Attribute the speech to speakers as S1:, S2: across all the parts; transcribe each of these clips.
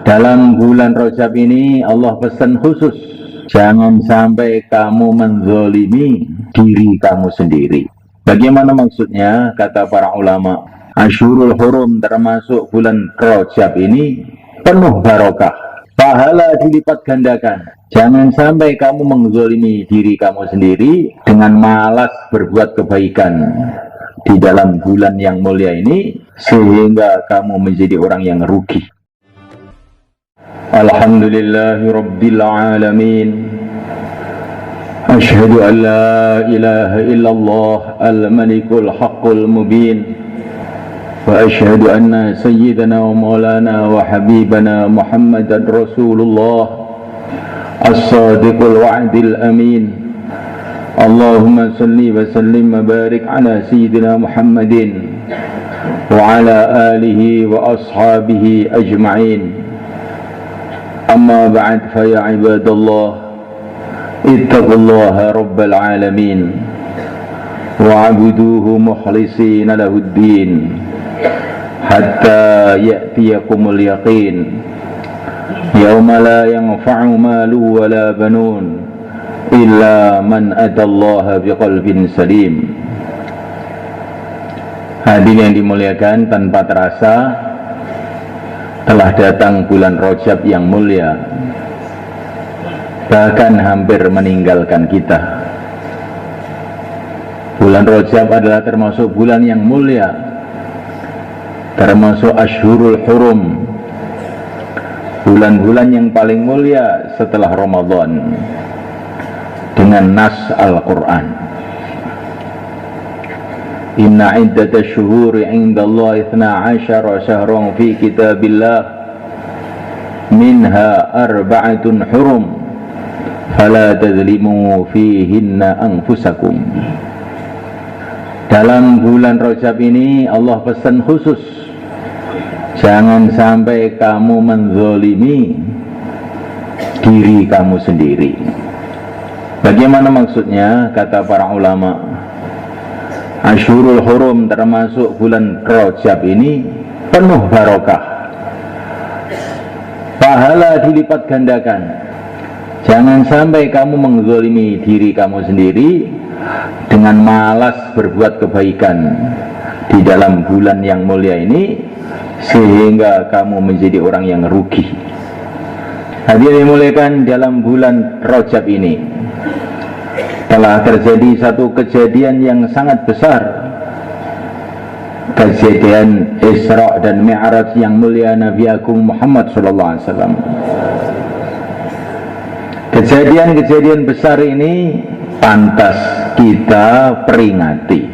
S1: Dalam bulan Rajab ini Allah pesan khusus, jangan sampai kamu menzalimi diri kamu sendiri. Bagaimana maksudnya? Kata para ulama, Asyurul Hurum termasuk bulan Rajab ini penuh barokah, pahala dilipat gandakan. Jangan sampai kamu menzalimi diri kamu sendiri dengan malas berbuat kebaikan di dalam bulan yang mulia ini, sehingga kamu menjadi orang yang rugi. Alhamdulillahi Rabbil Alamin. Ashhadu an la ilaha illallah al-malikul haqqul mubin. Wa ashhadu anna sayyidana wa maulana wa habibana Muhammadan Rasulullah as-sadiqul wa'dil amin. Allahumma salli wa sallim wa barik ala sayyidina Muhammadin wa ala alihi wa ashabihi ajma'in. Amma ba'd, fa ya ibadallah, ittaqullaha rabbal alamin wa'buduhu mukhlisina lahuddin hatta ya'tiyakumul yaqin yawma la yanfa'u malu wa la banun illa man atallaha biqalbin salim. Hadirin yang dimuliakan, tanpa terasa telah datang bulan Rajab yang mulia, bahkan hampir meninggalkan kita. Bulan Rajab adalah termasuk bulan yang mulia, termasuk Asyhurul Hurum, bulan-bulan yang paling mulia setelah Ramadan dengan nas Al-Quran. Inna iddatash syuhuri 'indallahi 12 syahran fi kitabillah minha arba'atun hurum fala tadzlimu fihinna anfusakum. Dalam bulan Rajab ini Allah pesan khusus, jangan sampai kamu menzalimi diri kamu sendiri. Bagaimana maksudnya? Kata para ulama, Asyurul Hurum termasuk bulan Rajab ini penuh barokah, pahala dilipat gandakan. Jangan sampai kamu menzalimi diri kamu sendiri dengan malas berbuat kebaikan di dalam bulan yang mulia ini, sehingga kamu menjadi orang yang rugi. Hadirin dimuliakan, dalam bulan Rajab ini telah terjadi satu kejadian yang sangat besar, kejadian Isra dan Mi'raj yang mulia Nabi Agung Muhammad SAW. Kejadian-kejadian besar ini pantas kita peringati,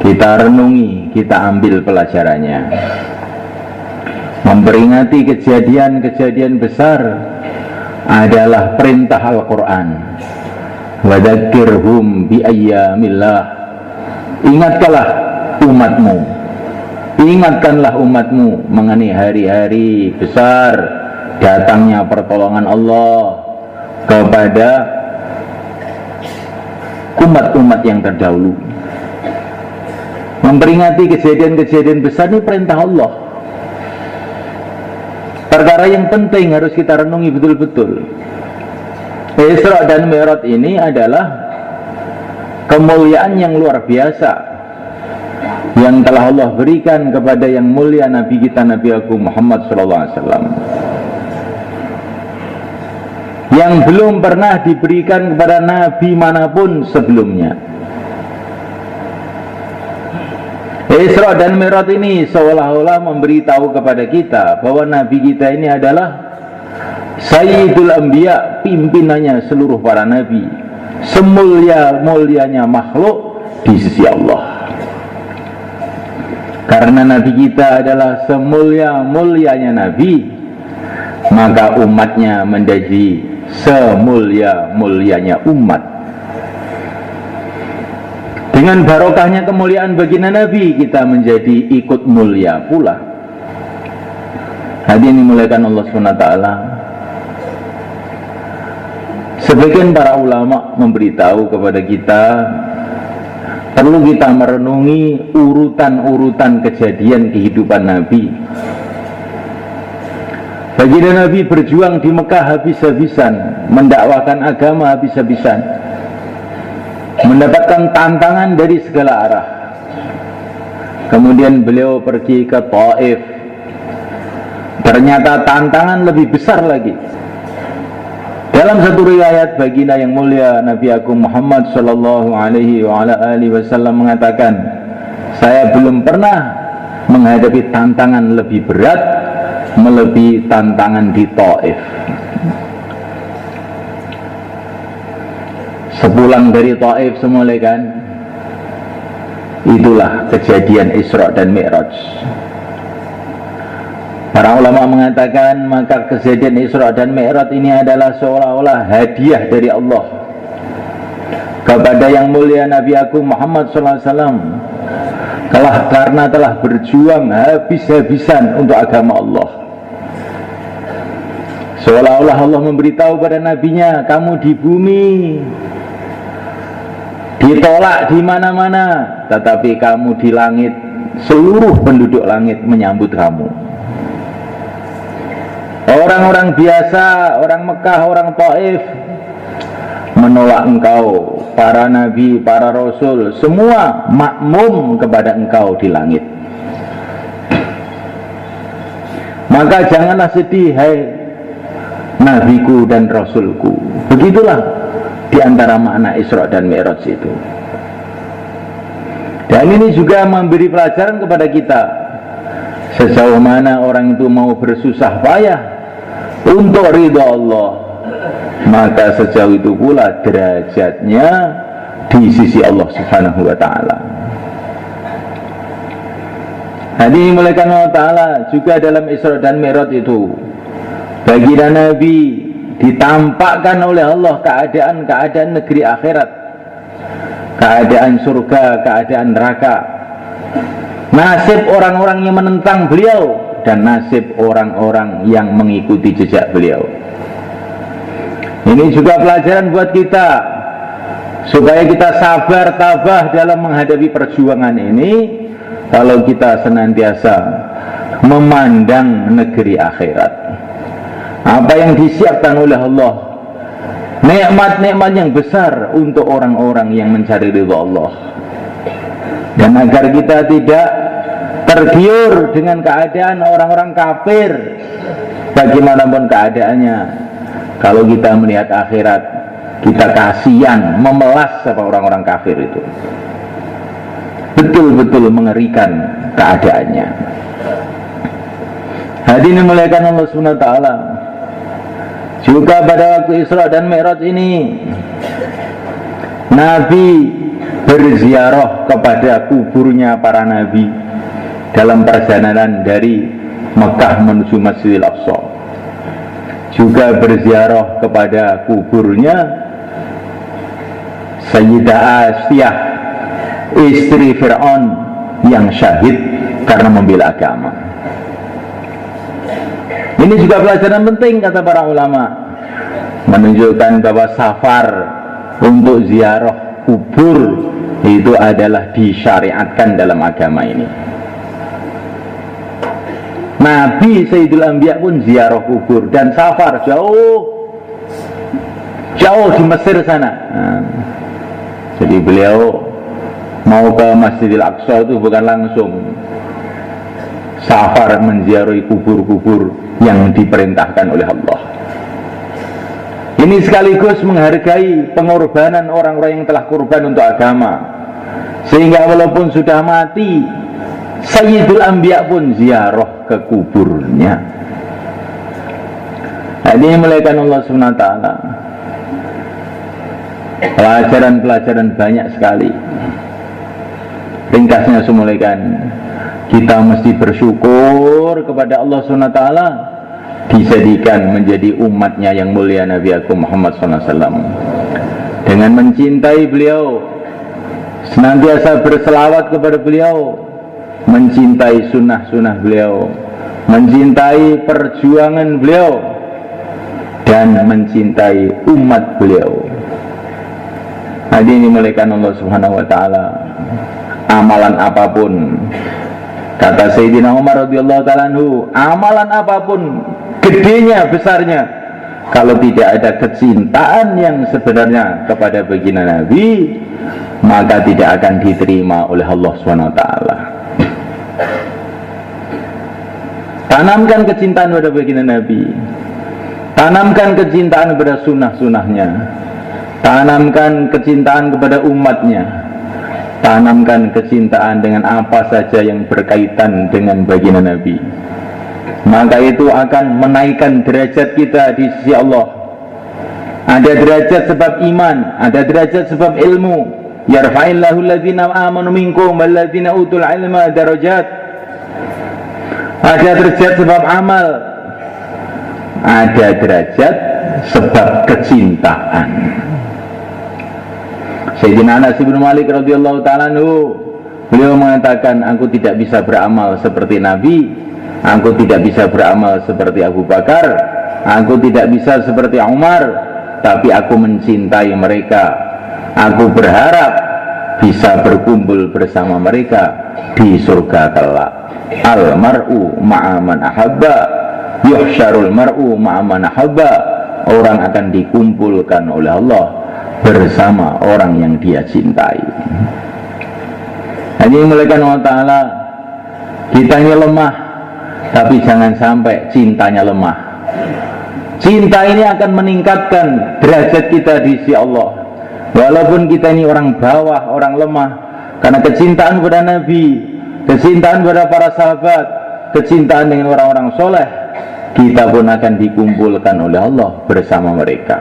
S1: kita renungi, kita ambil pelajarannya. Memperingati kejadian-kejadian besar adalah perintah Al-Quran. Wadzakirhum bi ayyamillah. Ingatkanlah umatmu, ingatkanlah umatmu mengenai hari-hari besar datangnya pertolongan Allah kepada umat-umat yang terdahulu. Memperingati kejadian-kejadian besar ini perintah Allah, perkara yang penting harus kita renungi betul-betul. Isra dan Mi'raj ini adalah kemuliaan yang luar biasa yang telah Allah berikan kepada yang mulia Nabi kita, Nabi Agung Muhammad SAW, yang belum pernah diberikan kepada Nabi manapun sebelumnya. Isra dan Mi'raj ini seolah-olah memberitahu kepada kita bahwa Nabi kita ini adalah Sayyidul Anbiya, pimpinannya seluruh para nabi, semulia-mulianya makhluk di sisi Allah. Karena Nabi kita adalah semulia-mulianya nabi, maka umatnya menjadi semulia-mulianya umat. Dengan barokahnya kemuliaan baginda Nabi, kita menjadi ikut mulia pula. Hadirin dimuliakan Allah SWT. Sebagian para ulama memberitahu kepada kita, perlu kita merenungi urutan-urutan kejadian kehidupan Nabi Baginda Nabi berjuang di Mekah habis-habisan, mendakwakan agama habis-habisan, mendapatkan tantangan dari segala arah. Kemudian beliau pergi ke Taif. Ternyata tantangan lebih besar lagi. Dalam satu riwayat, baginda yang mulia Nabi Agung Muhammad sallallahu alaihi wasallam mengatakan, saya belum pernah menghadapi tantangan lebih berat melebihi tantangan di Taif. Sepulang dari Taif semula kan, itulah kejadian Isra dan Mi'raj. Para ulama mengatakan maka kejadian Isra dan Mi'raj ini adalah seolah-olah hadiah dari Allah kepada yang mulia Nabi Agung Muhammad SAW, karena telah berjuang habis-habisan untuk agama Allah. Seolah-olah Allah memberitahu pada nabinya, kamu di bumi ditolak di mana-mana, tetapi kamu di langit, seluruh penduduk langit menyambut kamu. Orang-orang biasa, orang Mekah, orang Taif menolak engkau, para nabi, para rasul, semua makmum kepada engkau di langit. Maka janganlah sedih, hai nabiku dan rasulku. Begitulah di antara makna Isra dan Mi'raj itu. Dan ini juga memberi pelajaran kepada kita, sejauh mana orang itu mau bersusah payah untuk ridha Allah, maka sejauh itu pula derajatnya di sisi Allah Subhanahu wa ta'ala. Hadirin dimulakan Allah Ta'ala, juga dalam Isra dan Mi'raj itu baginda Nabi ditampakkan oleh Allah keadaan negeri akhirat, keadaan surga, keadaan neraka, nasib orang-orang yang menentang beliau dan nasib orang-orang yang mengikuti jejak beliau. Ini juga pelajaran buat kita, supaya kita sabar tabah dalam menghadapi perjuangan ini, kalau kita senantiasa memandang negeri akhirat, apa yang disiapkan oleh Allah, nikmat-nikmat yang besar untuk orang-orang yang mencari ridha Allah. Dan agar kita tidak tergiur dengan keadaan orang-orang kafir, bagaimanapun keadaannya, kalau kita melihat akhirat, kita kasihan, memelas sama orang-orang kafir itu. Betul-betul mengerikan keadaannya. Hadirin dimuliakan Allah Subhanahu wa ta'ala, juga pada waktu Isra dan Mi'raj ini, Nabi berziarah kepada kuburnya para nabi dalam perjalanan dari Mekah menuju Masjidil Aqsa. Juga berziarah kepada kuburnya Sayyidah Asiyah, istri Fir'aun yang syahid karena membela agama. Ini juga pelajaran penting, kata para ulama, menunjukkan bahwa safar untuk ziarah kubur itu adalah disyariatkan dalam agama ini. Nabi Sayyidul Anbiya pun ziarah kubur dan safar jauh di Mesir sana. Jadi beliau mau ke Masjidil Aqsa itu bukan langsung safar menziarahi kubur-kubur yang diperintahkan oleh Allah. Ini sekaligus menghargai pengorbanan orang-orang yang telah kurban untuk agama, sehingga walaupun sudah mati, Sayyidul Anbiya pun ziarah ke kuburnya. Ini dimuliakan Allah Subhanahu wa ta'ala. Pelajaran-pelajaran banyak sekali. Ringkasnya semulakan, kita mesti bersyukur kepada Allah Subhanahu wa ta'ala dijadikan menjadi umatnya yang mulia Nabi Agung Muhammad SAW, dengan mencintai beliau, senantiasa berselawat kepada beliau, mencintai sunnah-sunnah beliau, mencintai perjuangan beliau, dan mencintai umat beliau. Hadirin dimuliakan Allah Subhanahu wa ta'ala, amalan apapun, kata Sayyidina Umar radhiyallahu ta'ala anhu, amalan apapun gedenya, besarnya. Kalau tidak ada kecintaan yang sebenarnya kepada baginda Nabi, maka tidak akan diterima oleh Allah SWT. Tanamkan kecintaan kepada baginda Nabi, tanamkan kecintaan kepada sunnah-sunnahnya, tanamkan kecintaan kepada umatnya, tanamkan kecintaan dengan apa saja yang berkaitan dengan baginda Nabi. Maka itu akan menaikkan derajat kita di sisi Allah. Ada derajat sebab iman, ada derajat sebab ilmu. Yarfa'illahu alladhina amanu minkum walladzina utul ilma darajat. Ada derajat sebab amal, ada derajat sebab kecintaan. Sayyidina Anas bin Malik radhiyallahu ta'ala anhu, beliau mengatakan, aku tidak bisa beramal seperti Nabi, aku tidak bisa beramal seperti Abu Bakar, aku tidak bisa seperti Umar, tapi aku mencintai mereka. Aku berharap bisa berkumpul bersama mereka di surga kelak. Al-mar'u ma'aman ahabba, yuhsyarul mar'u ma'aman ahabba. Orang akan dikumpulkan oleh Allah bersama orang yang dia cintai. Hanya dimulakan Allah Ta'ala, kita ini lemah, tapi jangan sampai cintanya lemah. Cinta ini akan meningkatkan derajat kita di sisi Allah. Walaupun kita ini orang bawah, orang lemah, karena kecintaan kepada Nabi, kecintaan kepada para sahabat, kecintaan dengan orang-orang soleh, kita pun akan dikumpulkan oleh Allah bersama mereka.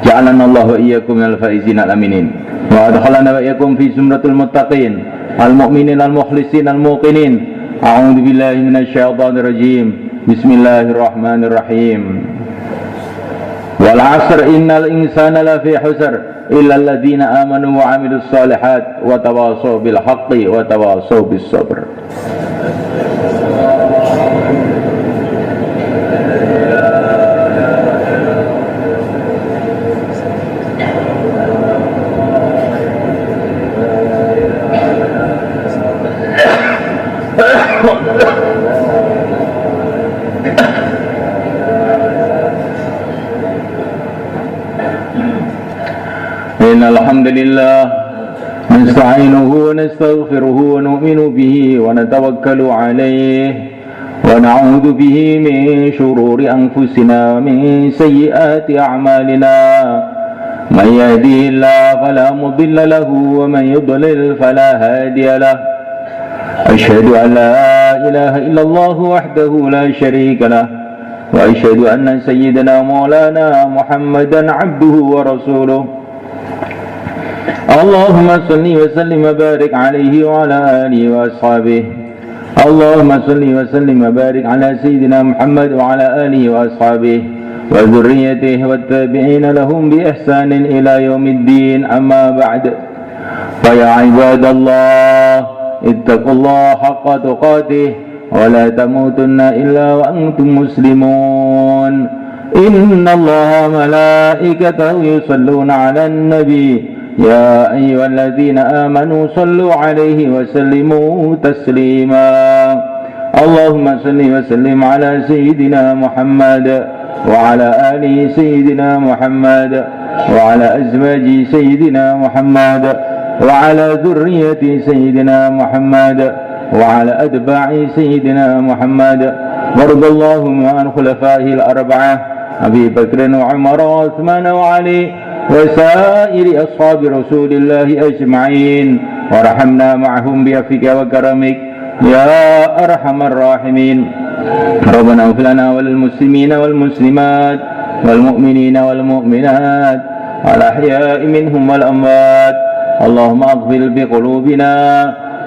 S1: Ja'alana Allah wa iyyakum minal faizin al-aminin, wa adkhalana wa iyyakum fi zumratul muttaqin al-mu'minin al-mukhlisin al-muqinin. A'udzu billahi minasyaitonir rajim. Bismillahirrahmanirrahim. Wal 'asr innal insana lafi khusr illa alladziina amanu wa 'amilus shalihat wa tawashaw bil haqqi wa tawashaw bis sabr. الحمد لله نستعينه ونستغفره ونؤمن به ونتوكل عليه ونعوذ به من شرور أنفسنا ومن سيئات أعمالنا من يهده الله فلا مضل له ومن يضلل فلا هادي له أشهد أن لا إله إلا الله وحده لا شريك له وأشهد أن سيدنا مولانا محمدا عبده ورسوله اللهم صل وسلم وبارك عليه وعلى آله وأصحابه اللهم صل وسلم وبارك على سيدنا محمد وعلى آله وأصحابه وذريته والتابعين لهم بإحسان إلى يوم الدين أما بعد فيا عباد الله اتقوا الله حق تقاته ولا تموتن إلا وأنتم مسلمون إن الله ملائكته يصلون على النبي يا أيها الذين آمنوا صلوا عليه وسلموا تسليما اللهم صل وسلم على سيدنا محمد وعلى آل سيدنا محمد وعلى أزواج سيدنا محمد وعلى ذرية سيدنا محمد وعلى أتباع سيدنا محمد وارض اللهم عن خلفائه الأربعة أبي بكر وعمر وعثمان وعلي وسائر أصحاب رسول الله أجمعين وارحمنا معهم بعفوك وكرمك يا أرحم الراحمين ربنا اغفر لنا وللمسلمين والمسلمات والمؤمنين والمؤمنات الأحياء منهم والأموات اللهم أقبل بقلوبنا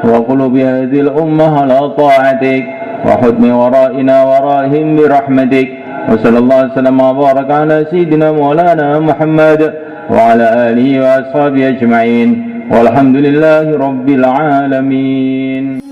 S1: وقلوب هذه الأمة على طاعتك وحد من ورائنا وراءهم برحمتك وصلى الله وسلم وبارك على سيدنا مولانا محمد وعلى آله وأصحابه أجمعين والحمد لله رب العالمين.